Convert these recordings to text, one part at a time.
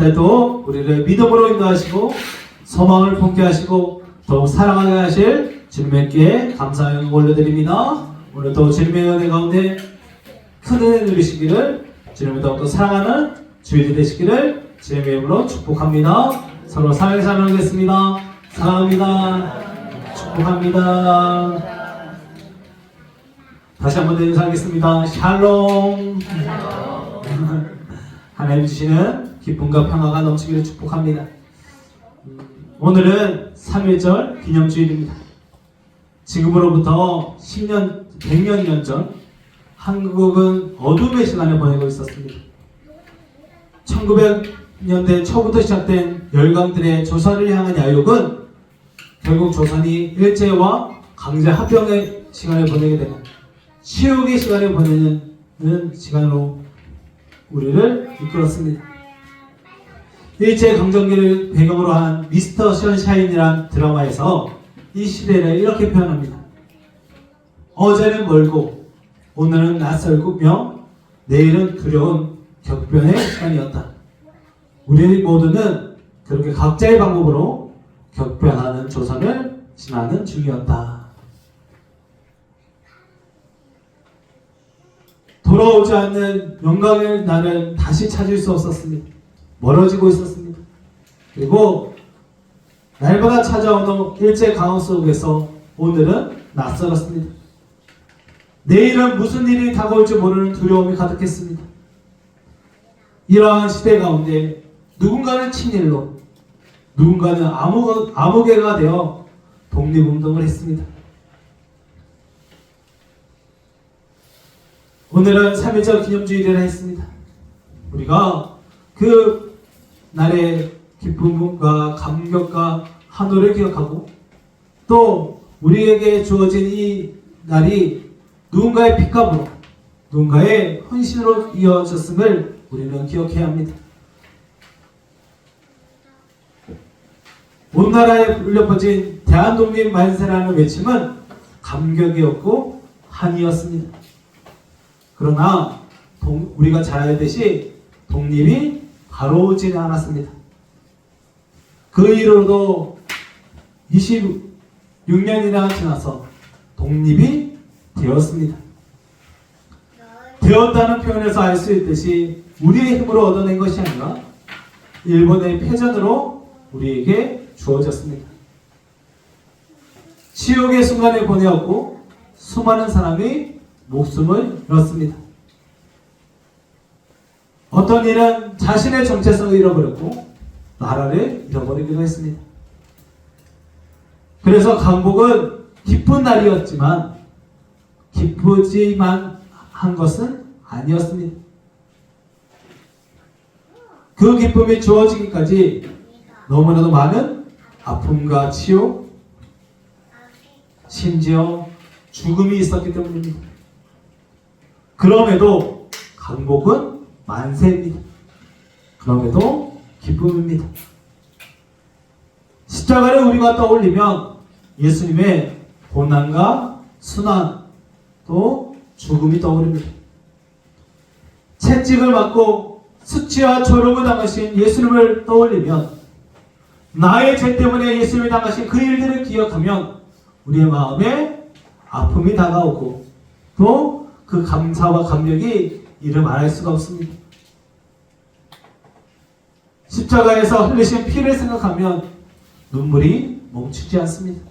때도 우리를 믿음으로 인도하시고 소망을 품게 하시고 더욱 사랑하게 하실 주님께 감사의 영광 올려드립니다. 오늘도 주님의 은혜 가운데 큰 은혜 누리시기를, 주님을 더욱더 사랑하는 주일이 되시기를 주님의 이름으로 축복합니다. 서로 사랑의 삶을 하겠습니다. 사랑합니다. 축복합니다. 다시 한번 더 인사하겠습니다. 샬롬. 하나님 주시는 기쁨과 평화가 넘치기를 축복합니다. 오늘은 3.1절 기념주일입니다. 지금으로부터 10년, 100년 전 한국은 어둠의 시간을 보내고 있었습니다. 1900년대 초부터 시작된 열강들의 조선을 향한 야욕은 결국 조선이 일제와 강제 합병의 시간을 보내게 되는 치욕의 시간을 보내는 시간으로 우리를 이끌었습니다. 일제 강점기를 배경으로 한 미스터 선샤인이란 드라마에서 이 시대를 이렇게 표현합니다. 어제는 멀고 오늘은 낯설구며 내일은 두려운 격변의 시간이었다. 우리 모두는 그렇게 각자의 방법으로 격변하는 조선을 지나는 중이었다. 돌아오지 않는 영광의 날을 다시 찾을 수 없었습니다. 멀어지고 있었습니다. 그리고 날마다 찾아오는 일제 강압 속에서 오늘은 낯설었습니다. 내일은 무슨 일이 다가올지 모르는 두려움이 가득했습니다. 이러한 시대 가운데 누군가는 친일로, 누군가는 암흑개가 되어 독립운동을 했습니다. 오늘은 3.1절 기념주일이라 했습니다. 우리가 그 날의 기쁨과 감격과 한호를 기억하고 또 우리에게 주어진 이 날이 누군가의 핏값으로, 누군가의 헌신으로 이어졌음을 우리는 기억해야 합니다. 온 나라에 울려 퍼진 대한독립 만세라는 외침은 감격이었고 한이었습니다. 그러나 우리가 잘 알듯이 독립이 바로 오지는 않았습니다. 그 이후로도 26년이나 지나서 독립이 되었습니다. 되었다는 표현에서 알 수 있듯이 우리의 힘으로 얻어낸 것이 아니라 일본의 패전으로 우리에게 주어졌습니다. 치욕의 순간을 보내었고 수많은 사람이 목숨을 잃었습니다. 어떤 이는 자신의 정체성을 잃어버렸고 나라를 잃어버리기도 했습니다. 그래서 강복은 기쁜 날이었지만 기쁘지만 한 것은 아니었습니다. 그 기쁨이 주어지기까지 너무나도 많은 아픔과 치욕, 심지어 죽음이 있었기 때문입니다. 그럼에도 강복은 만세입니다. 그럼에도 기쁨입니다. 십자가를 우리가 떠올리면 예수님의 고난과 순환 또 죽음이 떠오릅니다. 채찍을 맞고 수치와 조롱을 당하신 예수님을 떠올리면 나의 죄 때문에 예수님이 당하신 그 일들을 기억하면 우리의 마음에 아픔이 다가오고 또 그 감사와 감격이 이를 말할 수가 없습니다. 십자가에서 흘리신 피를 생각하면 눈물이 멈추지 않습니다.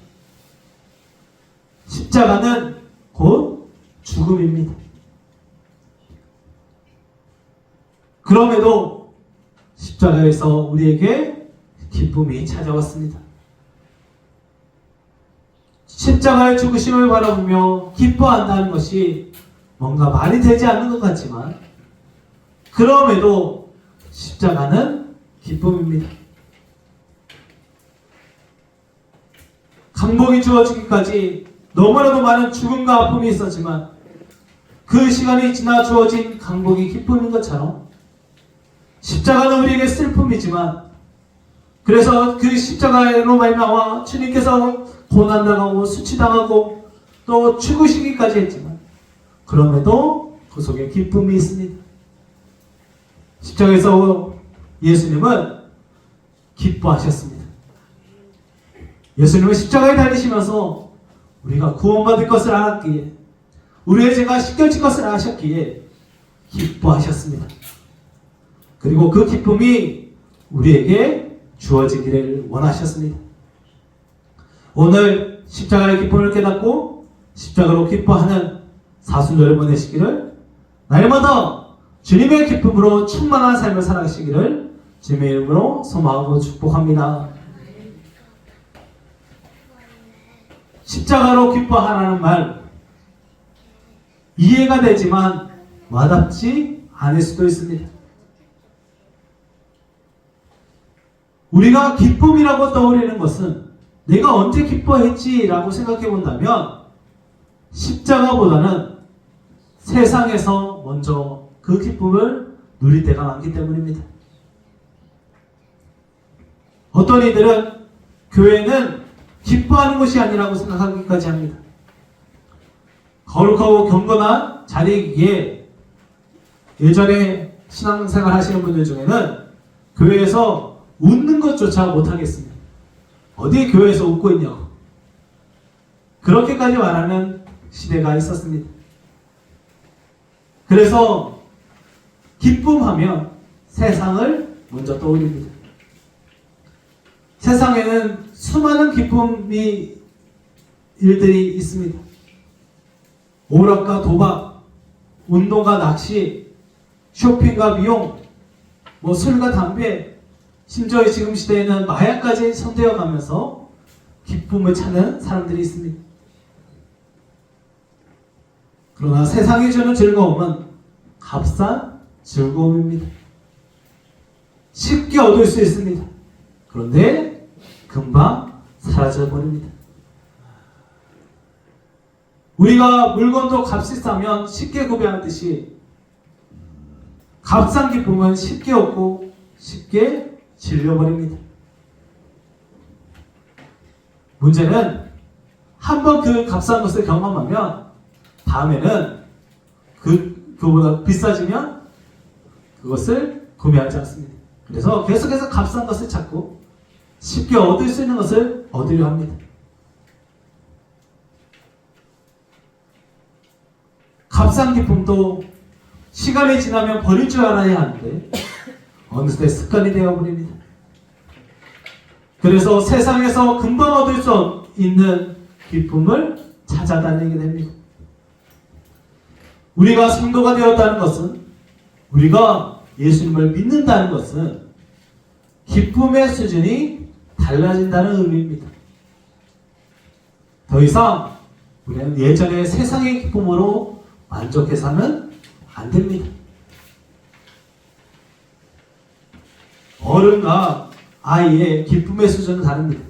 십자가는 곧 죽음입니다. 그럼에도 십자가에서 우리에게 기쁨이 찾아왔습니다. 십자가의 죽으심을 바라보며 기뻐한다는 것이 뭔가 말이 되지 않는 것 같지만 그럼에도 십자가는 기쁨입니다. 강복이 주어지기까지 너무나도 많은 죽음과 아픔이 있었지만 그 시간이 지나 주어진 강복이 기쁨인 것처럼 십자가는 우리에게 슬픔이지만 그래서 그 십자가로 말미암아 주님께서 고난당하고 수치당하고 또 죽으시기까지 했지만 그럼에도 그 속에 기쁨이 있습니다. 십자가에서 예수님은 기뻐하셨습니다. 예수님은 십자가에 달리시면서 우리가 구원받을 것을 알았기에, 우리의 죄가 씻겨질 것을 아셨기에 기뻐하셨습니다. 그리고 그 기쁨이 우리에게 주어지기를 원하셨습니다. 오늘 십자가의 기쁨을 깨닫고 십자가로 기뻐하는 사순절을 보내시기를, 날마다 주님의 기쁨으로 충만한 삶을 살아가시기를 주님의 이름으로 소망하고 축복합니다. 십자가로 기뻐하라는 말, 이해가 되지만 와닿지 않을 수도 있습니다. 우리가 기쁨이라고 떠올리는 것은 내가 언제 기뻐했지라고 생각해 본다면 십자가보다는 세상에서 먼저 그 기쁨을 누릴 때가 많기 때문입니다. 어떤 이들은 교회는 기뻐하는 것이 아니라고 생각하기까지 합니다. 거룩하고 경건한 자리이기에 예전에 신앙생활 하시는 분들 중에는 교회에서 웃는 것조차 못하겠습니다. 어디 교회에서 웃고 있냐고, 그렇게까지 말하는 시대가 있었습니다. 그래서 기쁨하면 세상을 먼저 떠올립니다. 세상에는 수많은 기쁨이 일들이 있습니다. 오락과 도박, 운동과 낚시, 쇼핑과 미용, 술과 담배, 심지어 지금 시대에는 마약까지 손대어 가면서 기쁨을 찾는 사람들이 있습니다. 그러나 세상이 주는 즐거움은 값싼 즐거움입니다. 쉽게 얻을 수 있습니다. 그런데 금방 사라져버립니다. 우리가 물건도 값이 싸면 쉽게 구매하듯이 값싼 기쁨은 쉽게 얻고 쉽게 질려버립니다. 문제는 한번 그 값싼 것을 경험하면 다음에는 그보다 비싸지면 그것을 구매하지 않습니다. 그래서 계속해서 값싼 것을 찾고 쉽게 얻을 수 있는 것을 얻으려 합니다. 값싼 기쁨도 시간이 지나면 버릴 줄 알아야 하는데 어느새 습관이 되어버립니다. 그래서 세상에서 금방 얻을 수 있는 기쁨을 찾아다니게 됩니다. 우리가 성도가 되었다는 것은, 우리가 예수님을 믿는다는 것은 기쁨의 수준이 달라진다는 의미입니다. 더 이상 우리는 예전의 세상의 기쁨으로 만족해서는 안 됩니다. 어른과 아이의 기쁨의 수준은 다릅니다.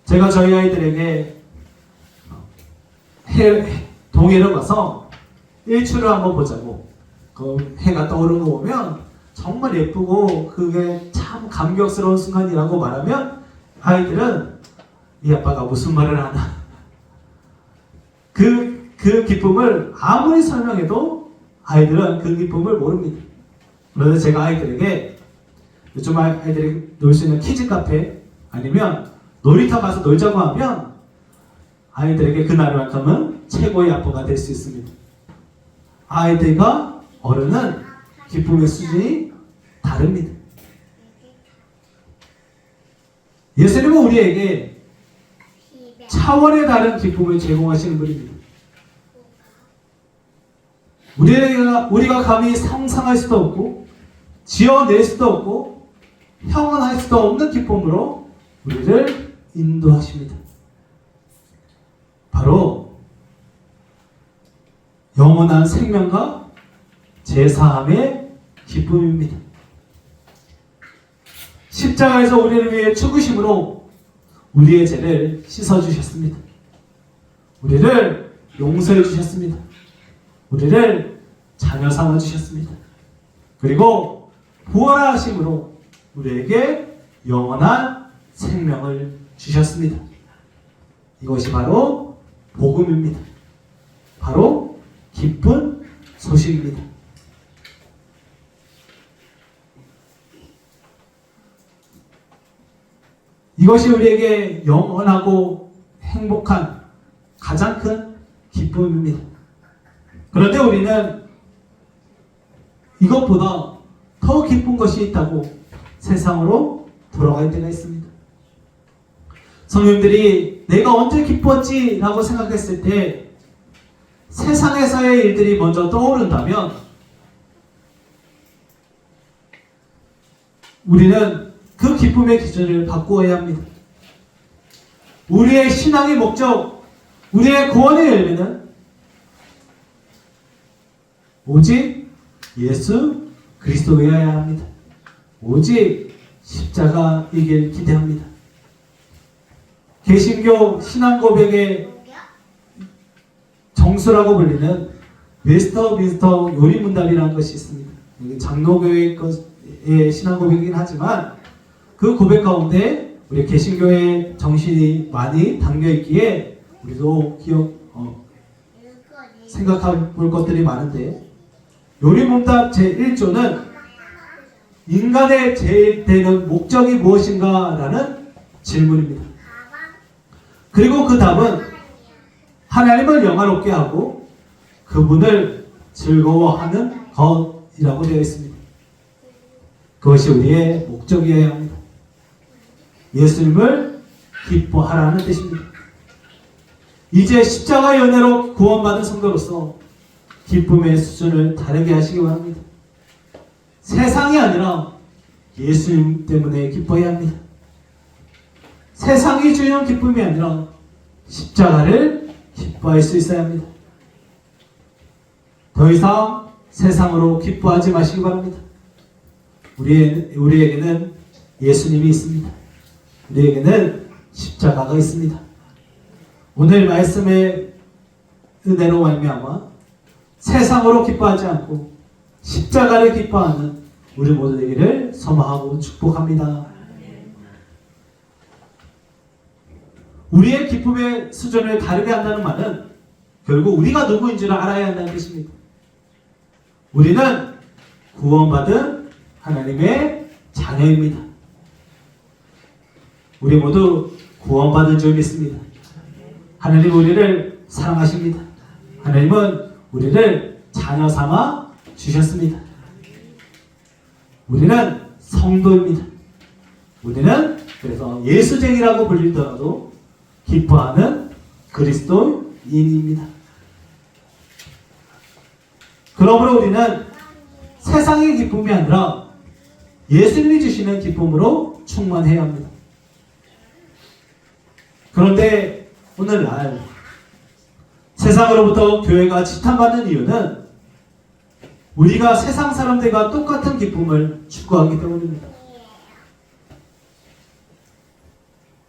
제가 저희 아이들에게 동해를 가서 일출을 한번 보자고, 그 해가 떠오르는 거 보면 정말 예쁘고 그게 참 감격스러운 순간이라고 말하면 아이들은 이 아빠가 무슨 말을 하나, 그 기쁨을 아무리 설명해도 아이들은 그 기쁨을 모릅니다. 그래서 제가 아이들에게 요즘 아이들이 놀 수 있는 키즈 카페 아니면 놀이터 가서 놀자고 하면 아이들에게 그날만큼은 최고의 아빠가 될 수 있습니다. 아이들과 어른은 기쁨의 수준이 다릅니다. 예수님은 우리에게 차원에 다른 기쁨을 제공하시는 분입니다. 우리가 감히 상상할 수도 없고 지어낼 수도 없고 형언할 수도 없는 기쁨으로 우리를 인도하십니다. 바로 영원한 생명과 제사함의 기쁨입니다. 십자가에서 우리를 위해 죽으심으로 우리의 죄를 씻어주셨습니다. 우리를 용서해 주셨습니다. 우리를 자녀 삼아 주셨습니다. 그리고 부활하심으로 우리에게 영원한 생명을 주셨습니다. 이것이 바로 복음입니다. 바로 기쁜 소식입니다. 이것이 우리에게 영원하고 행복한 가장 큰 기쁨입니다. 그런데 우리는 이것보다 더 기쁜 것이 있다고 세상으로 돌아갈 때가 있습니다. 성령들이 내가 언제 기뻤지? 라고 생각했을 때 세상에서의 일들이 먼저 떠오른다면 우리는 그 기쁨의 기준을 바꾸어야 합니다. 우리의 신앙의 목적, 우리의 구원의 열매는 오직 예수 그리스도여야 합니다. 오직 십자가이길 기대합니다. 개신교 신앙 고백의 정수라고 불리는 웨스터민스터 요리문답이라는 것이 있습니다. 장로교의 신앙 고백이긴 하지만 그 고백 가운데 우리 개신교의 정신이 많이 담겨 있기에 우리도 생각해 볼 것들이 많은데, 요리문답 제1조는 인간의 제일되는 목적이 무엇인가? 라는 질문입니다. 그리고 그 답은 하나님을 영화롭게 하고 그분을 즐거워하는 것이라고 되어 있습니다. 그것이 우리의 목적이어야 합니다. 예수님을 기뻐하라는 뜻입니다. 이제 십자가 연애로 구원받은 성도로서 기쁨의 수준을 다르게 하시기 바랍니다. 세상이 아니라 예수님 때문에 기뻐해야 합니다. 세상이 주는 기쁨이 아니라 십자가를 기뻐할 수 있어야 합니다. 더 이상 세상으로 기뻐하지 마시기 바랍니다. 우리에게는 예수님이 있습니다. 우리에게는 십자가가 있습니다. 오늘 말씀의 은혜로 말미암아 세상으로 기뻐하지 않고 십자가를 기뻐하는 우리 모두 되기를 소망하고 축복합니다. 우리의 기쁨의 수준을 다르게 한다는 말은 결국 우리가 누구인지를 알아야 한다는 뜻입니다. 우리는 구원받은 하나님의 자녀입니다. 우리 모두 구원받은 줄 믿습니다. 하나님 우리를 사랑하십니다. 하나님은 우리를 자녀 삼아 주셨습니다. 우리는 성도입니다. 우리는 그래서 예수쟁이라고 불리더라도 기뻐하는 그리스도인입니다. 그러므로 우리는 세상의 기쁨이 아니라 예수님이 주시는 기쁨으로 충만해야 합니다. 그런데 오늘날 세상으로부터 교회가 지탄받는 이유는 우리가 세상 사람들과 똑같은 기쁨을 추구하기 때문입니다.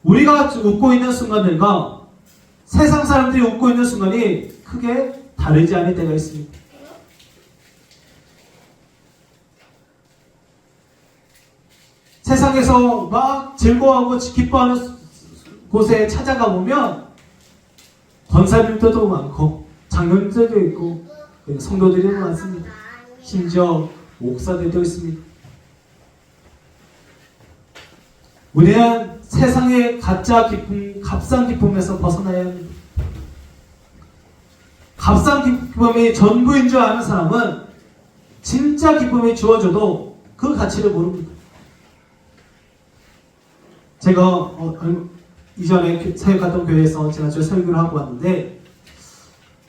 우리가 웃고 있는 순간들과 세상 사람들이 웃고 있는 순간이 크게 다르지 않을 때가 있습니다. 세상에서 막 즐거워하고 기뻐하는 곳에 찾아가 보면 권사님들도 많고 장로님들도 있고 성도들이 많습니다. 심지어 목사들도 있습니다. 우리는 세상의 가짜 기쁨, 값싼 기쁨에서 벗어나야 합니다. 값싼 기쁨이 전부인 줄 아는 사람은 진짜 기쁨이 주어져도 그 가치를 모릅니다. 제가 이전에 사역했던 교회에서 지난주에 설교를 하고 왔는데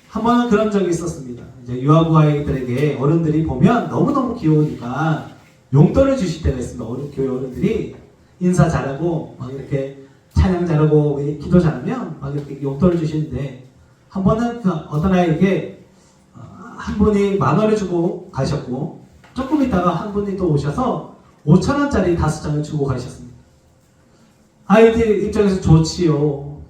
한 번은 그런 적이 있었습니다. 이제 유아부 아이들에게 어른들이 보면 너무너무 귀여우니까 용돈을 주실 때가 있습니다. 교회 어른들이 인사 잘하고 막 이렇게 찬양 잘하고 기도 잘하면 막 이렇게 용돈을 주시는데 한 번은 그 어떤 아이에게 한 분이 10,000원을 주고 가셨고 조금 있다가 한 분이 또 오셔서 5,000원짜리 5장을 주고 가셨습니다. 아이들 입장에서 좋지요.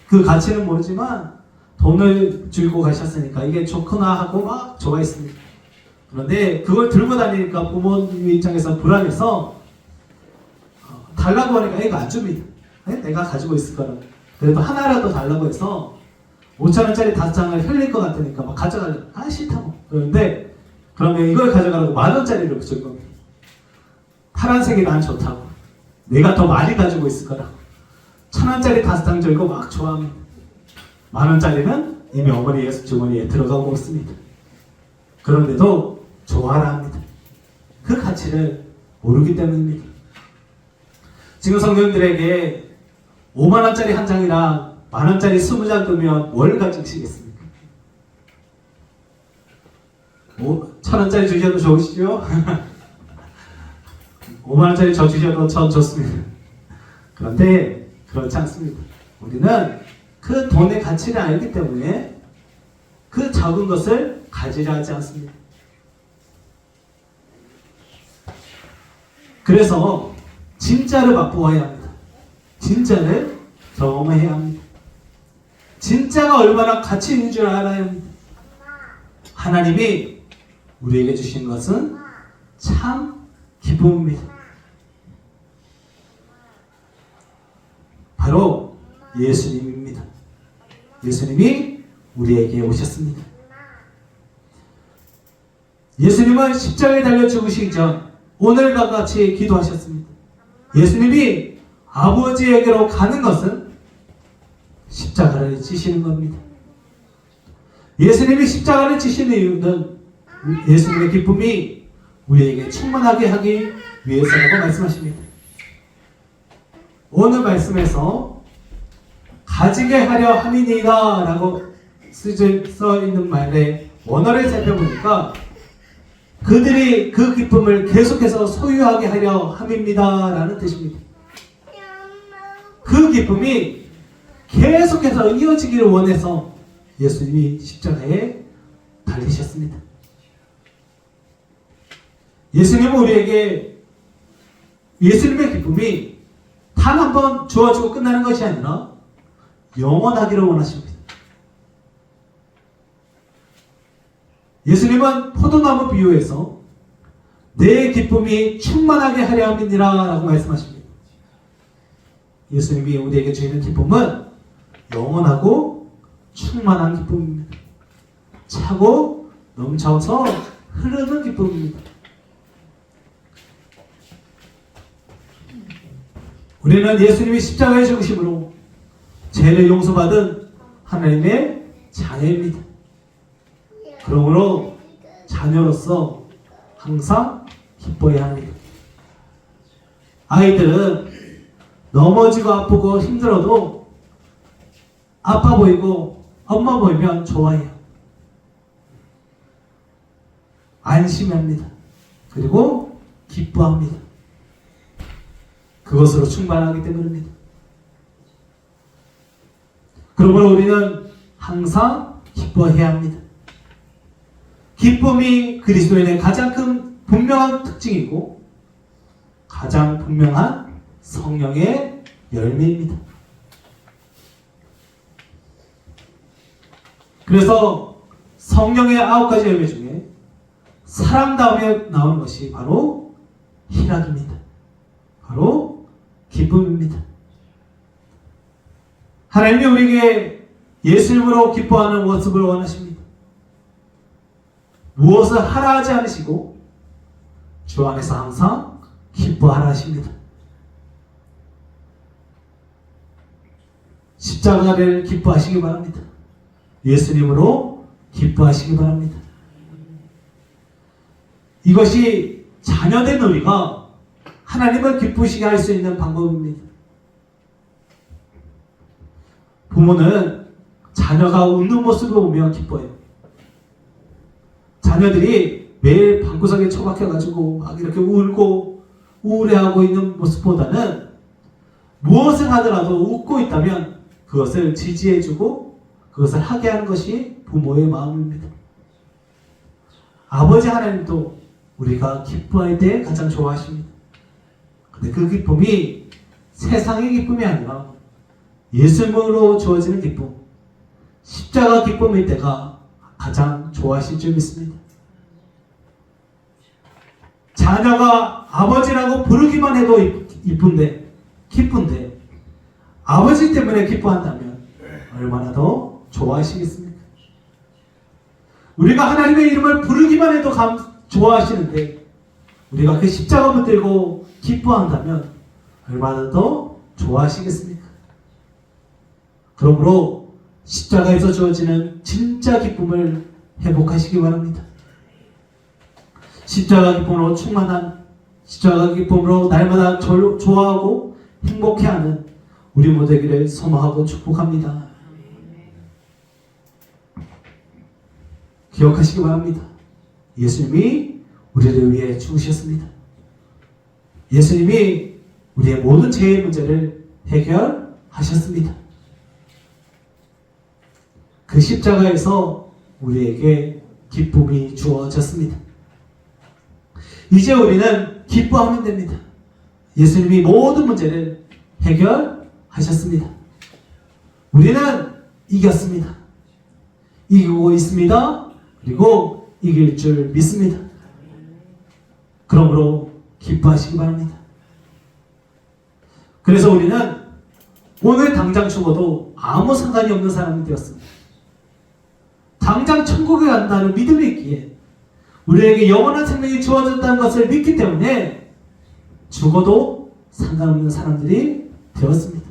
그 가치는 모르지만 돈을 주고 가셨으니까 이게 좋구나 하고 막 좋아했습니다. 그런데 그걸 들고 다니니까 부모님 입장에서 불안해서 달라고 하니까 애가 안 줍니다. 내가 가지고 있을 거라. 그래도 하나라도 달라고 해서 5,000원짜리 5장을 흘릴 것 같으니까 막 가져가려고. 싫다고. 그런데 그러면 이걸 가져가라고 10,000원짜리를 줄 겁니다. 파란색이 난 좋다고. 내가 더 많이 가지고 있을 거라고. 1,000원짜리 다스탕 들고 막 좋아합니다. 10,000원짜리는 이미 어머니의 주머니에 들어가고 있습니다. 그런데도 좋아라 합니다. 그 가치를 모르기 때문입니다. 지금 성도님들에게 5만원짜리 한 장이랑 10,000원짜리 20장 두면 뭘 가지시겠습니까? 1,000원짜리 주셔도 좋으시죠? 5만원짜리 저 주셔도 전 좋습니다. 그런데 그렇지 않습니다. 우리는 그 돈의 가치를 알기 때문에 그 적은 것을 가지려 하지 않습니다. 그래서 진짜를 맛보아야 합니다. 진짜를 경험해야 합니다. 진짜가 얼마나 가치 있는 줄 알아야 합니다. 하나님이 우리에게 주신 것은 참 기쁨입니다. 바로 예수님입니다. 예수님이 우리에게 오셨습니다. 예수님은 십자가에 달려 죽으시기 전 오늘과 같이 기도하셨습니다. 예수님이 아버지에게로 가는 것은 십자가를 지시는 겁니다. 예수님이 십자가를 지시는 이유는 예수님의 기쁨이 우리에게 충만하게 하기 위해서라고 말씀하십니다. 오늘 말씀에서 가지게 하려 함이니이다 라고 써 있는 말의 원어를 살펴보니까 그들이 그 기쁨을 계속해서 소유하게 하려 함입니다 라는 뜻입니다. 그 기쁨이 계속해서 이어지기를 원해서 예수님이 십자가에 달리셨습니다. 예수님은 우리에게 예수님의 기쁨이 단 한 번 주어지고 끝나는 것이 아니라 영원하기를 원하십니다. 예수님은 포도나무 비유에서 내 기쁨이 충만하게 하려 함이니라 라고 말씀하십니다. 예수님이 우리에게 주시는 기쁨은 영원하고 충만한 기쁨입니다. 차고 넘쳐서 흐르는 기쁨입니다. 우리는 예수님이 십자가에 죽으심으로 죄를 용서받은 하나님의 자녀입니다. 그러므로 자녀로서 항상 기뻐해야 합니다. 아이들은 넘어지고 아프고 힘들어도 아파 보이고 엄마 보이면 좋아해요. 안심합니다. 그리고 기뻐합니다. 그것으로 충만하기 때문입니다. 그러므로 우리는 항상 기뻐해야 합니다. 기쁨이 그리스도인의 가장 큰 분명한 특징이고 가장 분명한 성령의 열매입니다. 그래서 성령의 9가지 열매 중에 사랑 다음에 나오는 것이 바로 희락입니다. 바로 기쁨입니다. 하나님이 우리에게 예수님으로 기뻐하는 모습을 원하십니다. 무엇을 하라 하지 않으시고 주 안에서 항상 기뻐하라 하십니다. 십자가를 기뻐하시기 바랍니다. 예수님으로 기뻐하시기 바랍니다. 이것이 자녀된 우리가 하나님을 기쁘시게 할 수 있는 방법입니다. 부모는 자녀가 웃는 모습을 보며 기뻐해요. 자녀들이 매일 방구석에 처박혀가지고 막 이렇게 울고 우울해하고 있는 모습보다는 무엇을 하더라도 웃고 있다면 그것을 지지해주고 그것을 하게 하는 것이 부모의 마음입니다. 아버지 하나님도 우리가 기뻐할 때 가장 좋아하십니다. 근데 그 기쁨이 세상의 기쁨이 아니라 예수님으로 주어지는 기쁨, 십자가 기쁨일 때가 가장 좋아하실 줄 믿습니다. 자녀가 아버지라고 부르기만 해도 기쁜데 아버지 때문에 기뻐한다면 얼마나 더 좋아하시겠습니까? 우리가 하나님의 이름을 부르기만 해도 좋아하시는데 우리가 그 십자가를 들고 기뻐한다면 얼마나 더 좋아하시겠습니까? 그러므로 십자가에서 주어지는 진짜 기쁨을 회복하시기 바랍니다. 십자가 기쁨으로 충만한, 십자가 기쁨으로 날마다 좋아하고 행복해하는 우리 모두 되기를 소망하고 축복합니다. 기억하시기 바랍니다. 예수님이 우리를 위해 죽으셨습니다. 예수님이 우리의 모든 죄의 문제를 해결하셨습니다. 그 십자가에서 우리에게 기쁨이 주어졌습니다. 이제 우리는 기뻐하면 됩니다. 예수님이 모든 문제를 해결하셨습니다. 우리는 이겼습니다. 이기고 있습니다. 그리고 이길 줄 믿습니다. 그러므로 기뻐하시기 바랍니다. 그래서 우리는 오늘 당장 죽어도 아무 상관이 없는 사람이 되었습니다. 당장 천국에 간다는 믿음이 있기에 우리에게 영원한 생명이 주어졌다는 것을 믿기 때문에 죽어도 상관없는 사람들이 되었습니다.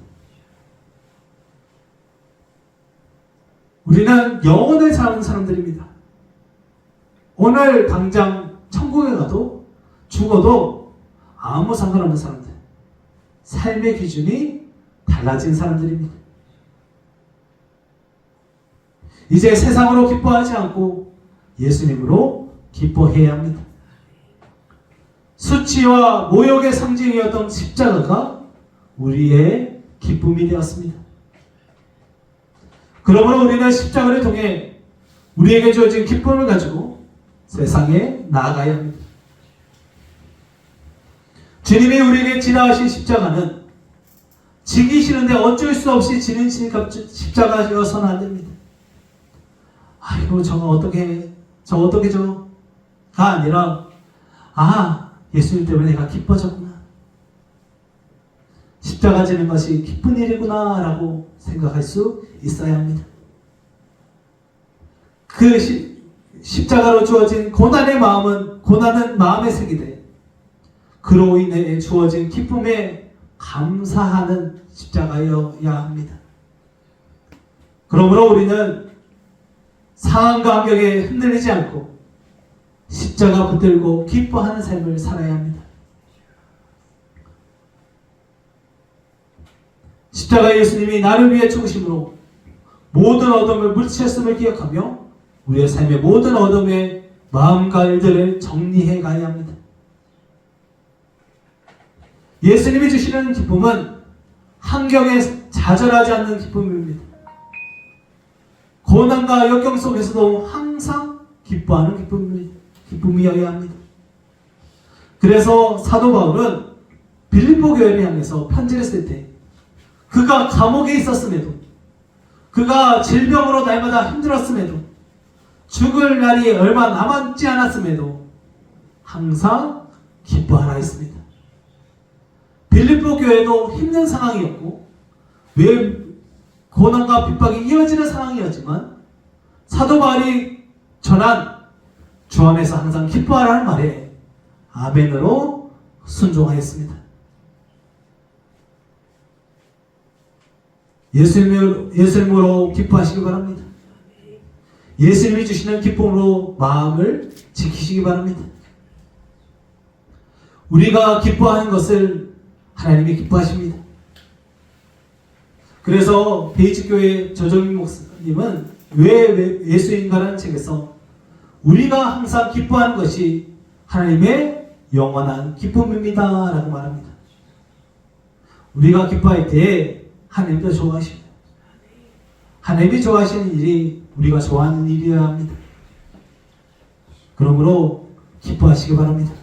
우리는 영원을 사는 사람들입니다. 오늘 당장 천국에 가도 죽어도 아무 상관없는 사람들, 삶의 기준이 달라진 사람들입니다. 이제 세상으로 기뻐하지 않고 예수님으로 기뻐해야 합니다. 수치와 모욕의 상징이었던 십자가가 우리의 기쁨이 되었습니다. 그러므로 우리는 십자가를 통해 우리에게 주어진 기쁨을 가지고 세상에 나아가야 합니다. 주님이 우리에게 지나가신 십자가는 지기 싫은데 어쩔 수 없이 지는 십자가여서는 안 됩니다. 아이고 저거 어떻게 가 아니라 예수님 때문에 내가 기뻐졌구나. 십자가 지는 것이 기쁜 일이구나 라고 생각할 수 있어야 합니다. 그 십자가로 주어진 고난은 마음에 새기되 그로 인해 주어진 기쁨에 감사하는 십자가여야 합니다. 그러므로 우리는 상황과 환경에 흔들리지 않고 십자가 붙들고 기뻐하는 삶을 살아야 합니다. 십자가 예수님이 나를 위해 죽으심으로 모든 어둠을 물리쳤음을 기억하며 우리의 삶의 모든 어둠의 마음과 일들을 정리해 가야 합니다. 예수님이 주시는 기쁨은 환경에 좌절하지 않는 기쁨입니다. 고난과 역경 속에서도 항상 기뻐하는 기쁨이어야 합니다. 그래서 사도 바울은 빌립보 교회를 향해서 편지를 쓸 때 그가 감옥에 있었음에도 그가 질병으로 날마다 힘들었음에도 죽을 날이 얼마 남았지 않았음에도 항상 기뻐하라 했습니다. 빌립보 교회도 힘든 상황이었고 왜 고난과 핍박이 이어지는 상황이었지만 사도 바울이 전한 주 안에서 항상 기뻐하라는 말에 아멘으로 순종하였습니다. 예수님으로 기뻐하시기 바랍니다. 예수님이 주시는 기쁨으로 마음을 지키시기 바랍니다. 우리가 기뻐하는 것을 하나님이 기뻐하십니다. 그래서 베이직교회 조정민 목사님은 왜 예수인가라는 책에서 우리가 항상 기뻐하는 것이 하나님의 영원한 기쁨입니다 라고 말합니다. 우리가 기뻐할 때에 하나님도 좋아하십니다. 하나님이 좋아하시는 일이 우리가 좋아하는 일이어야 합니다. 그러므로 기뻐하시기 바랍니다.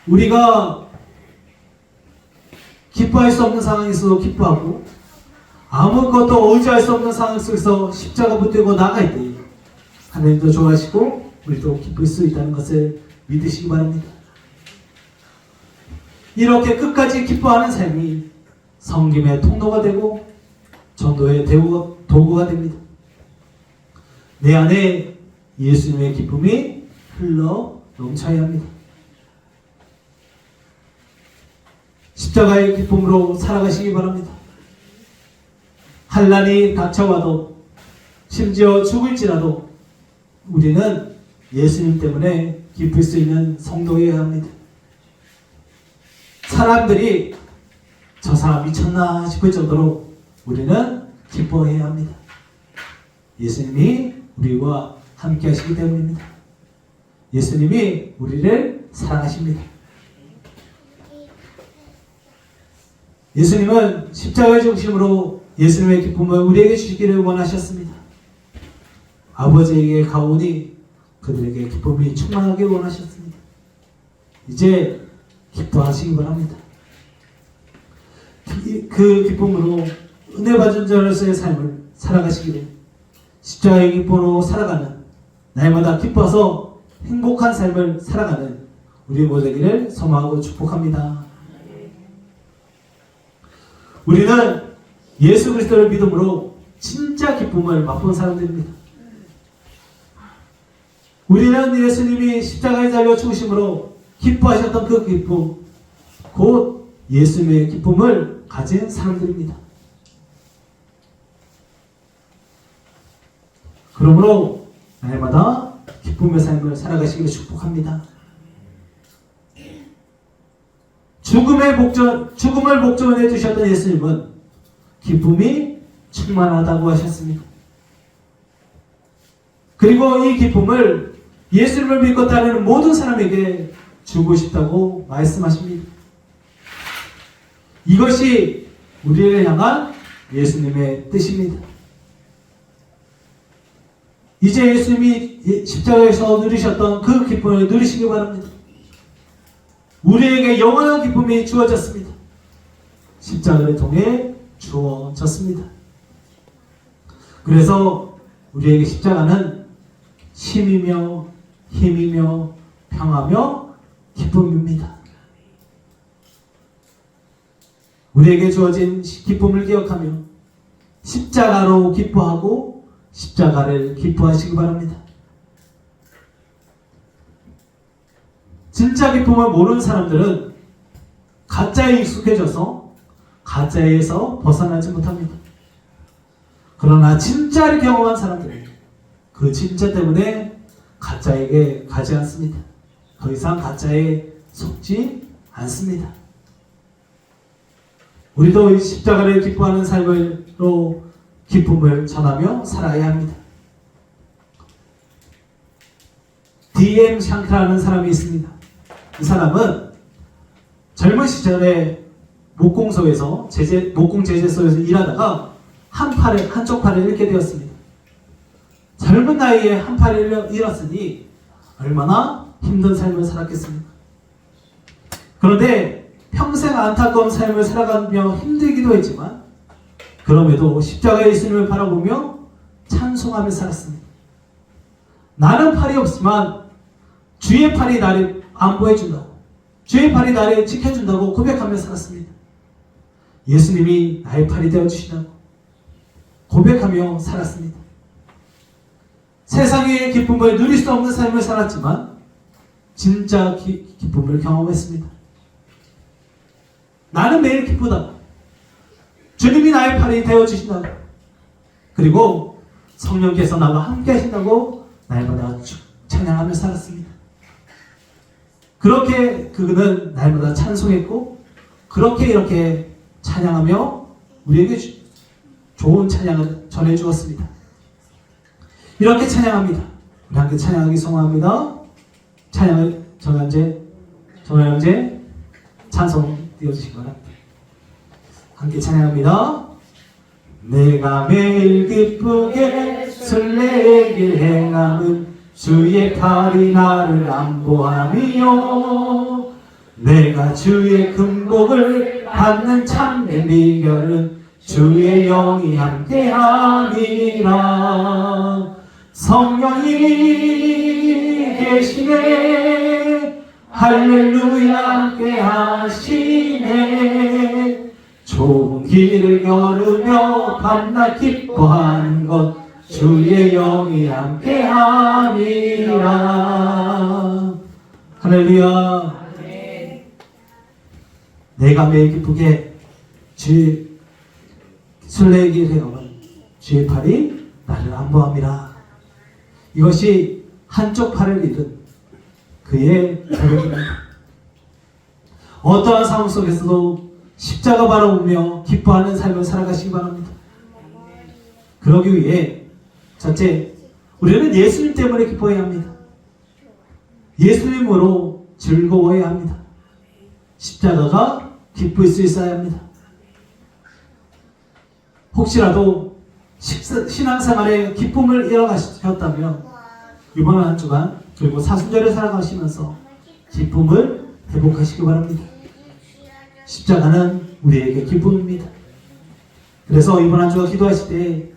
우리가 기뻐할 수 없는 상황에서도 기뻐하고 아무것도 의지할 수 없는 상황 속에서 십자가 붙들고 나갈 때 하나님도 좋아하시고 우리도 기쁠 수 있다는 것을 믿으시기 바랍니다. 이렇게 끝까지 기뻐하는 삶이 섬김의 통로가 되고 전도의 도구가 됩니다. 내 안에 예수님의 기쁨이 흘러 넘쳐야 합니다. 십자가의 기쁨으로 살아가시기 바랍니다. 환난이 닥쳐와도 심지어 죽을지라도 우리는 예수님 때문에 기쁠 수 있는 성도여야 합니다. 사람들이 저 사람 미쳤나 싶을 정도로 우리는 기뻐해야 합니다. 예수님이 우리와 함께 하시기 때문입니다. 예수님이 우리를 사랑하십니다. 예수님은 십자가의 중심으로 예수님의 기쁨을 우리에게 주시기를 원하셨습니다. 아버지에게 가오니 그들에게 기쁨이 충만하게 원하셨습니다. 이제 기뻐하시기 바랍니다. 그 기쁨으로 은혜 받은 자로서의 삶을 살아가시기를, 십자가의 기쁨으로 살아가는, 날마다 기뻐서 행복한 삶을 살아가는 우리 모두 되기를 소망하고 축복합니다. 우리는 예수 그리스도를 믿음으로 진짜 기쁨을 맛본 사람들입니다. 우리는 예수님이 십자가에 달려 죽으심으로 기뻐하셨던 그 기쁨, 곧 예수님의 기쁨을 가진 사람들입니다. 그러므로 날마다 기쁨의 삶을 살아가시기를 축복합니다. 죽음을 목전에 두셨던 예수님은 기쁨이 충만하다고 하셨습니다. 그리고 이 기쁨을 예수님을 믿고 따르는 모든 사람에게 주고 싶다고 말씀하십니다. 이것이 우리를 향한 예수님의 뜻입니다. 이제 예수님이 십자가에서 누리셨던 그 기쁨을 누리시기 바랍니다. 우리에게 영원한 기쁨이 주어졌습니다. 십자가를 통해 주어졌습니다. 그래서 우리에게 십자가는 쉼이며 힘이며 평화며 기쁨입니다. 우리에게 주어진 기쁨을 기억하며 십자가로 기뻐하고 십자가를 기뻐하시기 바랍니다. 진짜 기쁨을 모르는 사람들은 가짜에 익숙해져서 가짜에서 벗어나지 못합니다. 그러나 진짜를 경험한 사람들은 그 진짜 때문에 가짜에게 가지 않습니다. 더 이상 가짜에 속지 않습니다. 우리도 이 십자가를 기뻐하는 삶으로 기쁨을 전하며 살아야 합니다. DM 샹크라는 사람이 있습니다. 이 사람은 젊은 시절에 목공소에서 목공 제재소에서 일하다가 한쪽 팔을 잃게 되었습니다. 젊은 나이에 한 팔을 잃었으니 얼마나 힘든 삶을 살았겠습니까? 그런데 평생 안타까운 삶을 살아가며 힘들기도 했지만 그럼에도 십자가의 예수님을 바라보며 찬송하며 살았습니다. 나는 팔이 없지만 주의 팔이 나를 안보해준다고, 주의 팔이 나를 지켜준다고 고백하며 살았습니다. 예수님이 나의 팔이 되어주시다고 고백하며 살았습니다. 세상의 기쁨을 누릴 수 없는 삶을 살았지만 진짜 기쁨을 경험했습니다. 나는 매일 기쁘다고, 주님이 나의 팔이 되어주신다고, 그리고 성령께서 나와 함께 하신다고 날마다 찬양하며 살았습니다. 그렇게 그는 날마다 찬송했고 그렇게 이렇게 찬양하며 우리에게 좋은 찬양을 전해주었습니다. 이렇게 찬양합니다. 우리 함께 찬양하기 소망합니다. 찬양을 정현재 찬송 띄워주시기 바랍니다. 함께 찬양합니다. 내가 매일 기쁘게 순례길 행함은 주의 팔이 나를 안보하며, 내가 주의 금복을 받는 참된 비결은 주의 영이 함께함이라. 성령이 계시네, 할렐루야 함께하시네. 좋은 길을 걸으며 밤낮 기뻐하는 것 주의 영이 함께함이라. 할렐루야. 내가 매일 기쁘게 주의 순례길 행함은 주의 팔이 나를 안보함이라. 이것이 한쪽 팔을 잃은 그의 고백입니다. 어떠한 상황 속에서도 십자가 바라보며 기뻐하는 삶을 살아가시기 바랍니다. 그러기 위해 첫째, 우리는 예수님 때문에 기뻐해야 합니다. 예수님으로 즐거워해야 합니다. 십자가가 기쁠 수 있어야 합니다. 혹시라도 신앙생활에 기쁨을 잃어가셨다면 이번 한 주간 그리고 사순절을 살아가시면서 기쁨을 회복하시기 바랍니다. 십자가는 우리에게 기쁨입니다. 그래서 이번 한 주간 기도하실 때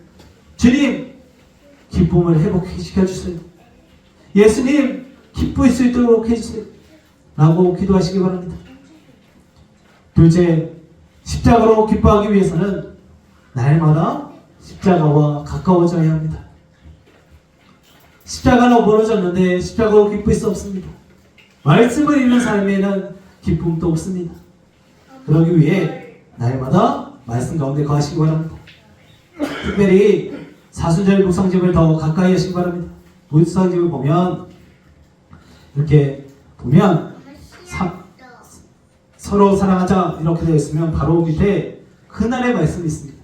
주님 기쁨을 회복시켜주세요. 예수님 기쁠 수 있도록 해주세요 라고 기도하시기 바랍니다. 둘째, 십자가로 기뻐하기 위해서는 날마다 십자가와 가까워져야 합니다. 십자가로 멀어졌는데 십자가로 기쁠 수 없습니다. 말씀을 읽는 삶에는 기쁨도 없습니다. 그러기 위해 날마다 말씀 가운데 거하시기 바랍니다. 특별히 사순절 묵상집을 더 가까이 하시기 바랍니다. 묵상집을 보면 이렇게 보면 서로 사랑하자 이렇게 되어 있으면 바로 밑에 그날의 말씀이 있습니다.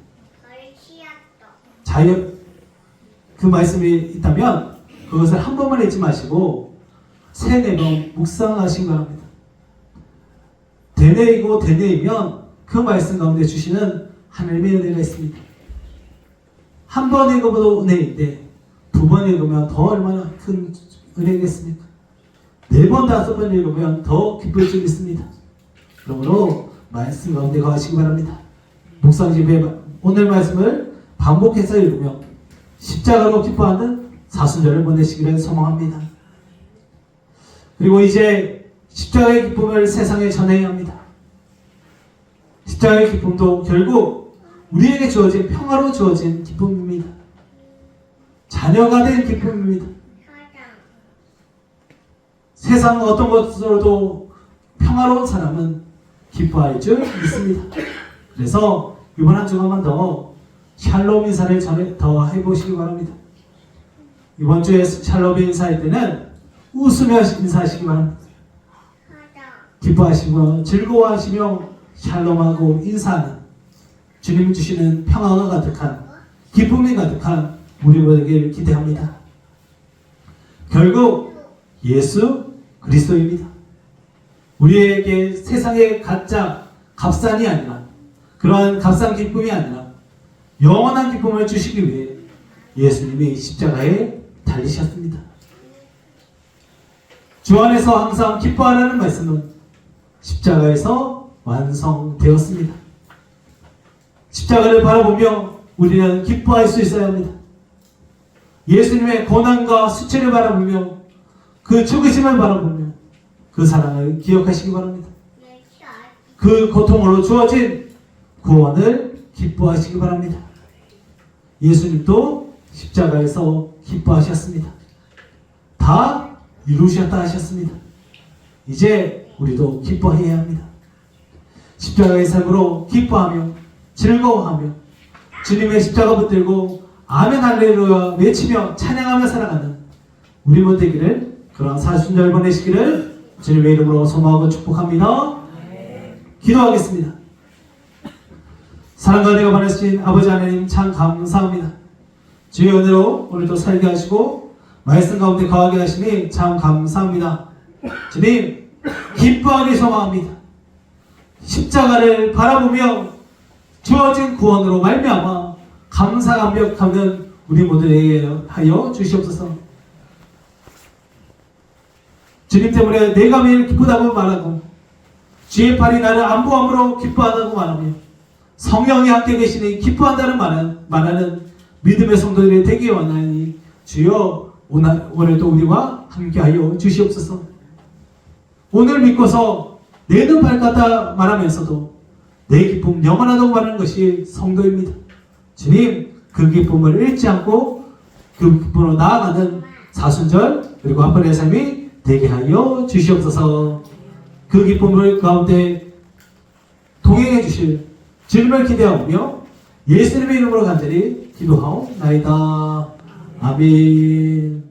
그 말씀이 있다면 그것을 한 번만 읽지 마시고 3-4번 묵상하시기 바랍니다. 되뇌이고 되뇌이면 그 말씀 가운데 주시는 하나님의 은혜가 있습니다. 한 번 읽어도 은혜인데 2번 읽으면 더 얼마나 큰 은혜겠습니까? 4번, 5번 읽으면 더 기쁠 줄 믿습니다. 그러므로 말씀 가운데 거하시기 바랍니다. 묵상집에 오늘 말씀을 반복해서 읽으며 십자가로 기뻐하는 사순절을 보내시기를 소망합니다. 그리고 이제 십자가의 기쁨을 세상에 전해야 합니다. 십자가의 기쁨도 결국 우리에게 주어진 평화로 주어진 기쁨입니다. 자녀가 된 기쁨입니다. 세상 어떤 것으로도 평화로운 사람은 기뻐할 줄 믿습니다. 그래서 이번 한 주간만 더 샬롬 인사를 더 해보시기 바랍니다. 이번 주에 샬롬 인사할 때는 웃으며 인사하시기 바랍니다. 기뻐하시고 즐거워하시며 샬롬하고 인사하는 주님 주시는 평화가 가득한 기쁨이 가득한 우리에게 기대합니다. 결국 예수 그리스도입니다. 우리에게 세상의 가짜 값산이 아니라 그러한 값싼 기쁨이 아니라 영원한 기쁨을 주시기 위해 예수님이 십자가에 달리셨습니다. 주 안에서 항상 기뻐하라는 말씀은 십자가에서 완성되었습니다. 십자가를 바라보며 우리는 기뻐할 수 있어야 합니다. 예수님의 고난과 수치를 바라보며 그 죽으심을 바라보며 그 사랑을 기억하시기 바랍니다. 그 고통으로 주어진 구원을 기뻐하시기 바랍니다. 예수님도 십자가에서 기뻐하셨습니다. 다 이루셨다 하셨습니다. 이제 우리도 기뻐해야 합니다. 십자가의 삶으로 기뻐하며 즐거워하며 주님의 십자가 붙들고 아멘 할렐루야 외치며 찬양하며 살아가는 우리 모두 되기를 그런 사순절 보내시기를 주님의 이름으로 소망하고 축복합니다. 기도하겠습니다. 사랑과 은혜가 많으신 아버지 하나님 참 감사합니다. 주의 은혜로 오늘도 살게 하시고 말씀 가운데 거하게 하시니 참 감사합니다. 주님 기뻐하기 소망합니다. 십자가를 바라보며 주어진 구원으로 말미암아 감사 감격하는 우리 모두에게 하여 주시옵소서. 주님 때문에 내가 매일 기쁘다고 말하고 주의 팔이 나를 안보함으로 기뻐한다고 말하며 성령이 함께 계시니 기뻐한다는 말하는 믿음의 성도들이 되기 원하니 주여 오늘도 우리와 함께하여 주시옵소서. 오늘 믿고서 내 눈 밝았다 말하면서도 내 기쁨 영원하다고 말하는 것이 성도입니다. 주님 그 기쁨을 잃지 않고 그 기쁨으로 나아가는 사순절 그리고 한 번의 삶이 되게 하여 주시옵소서. 그 기쁨을 가운데 동행해 주실 주님을 기대하며 예수님의 이름으로 간절히 기도하옵나이다. 아멘.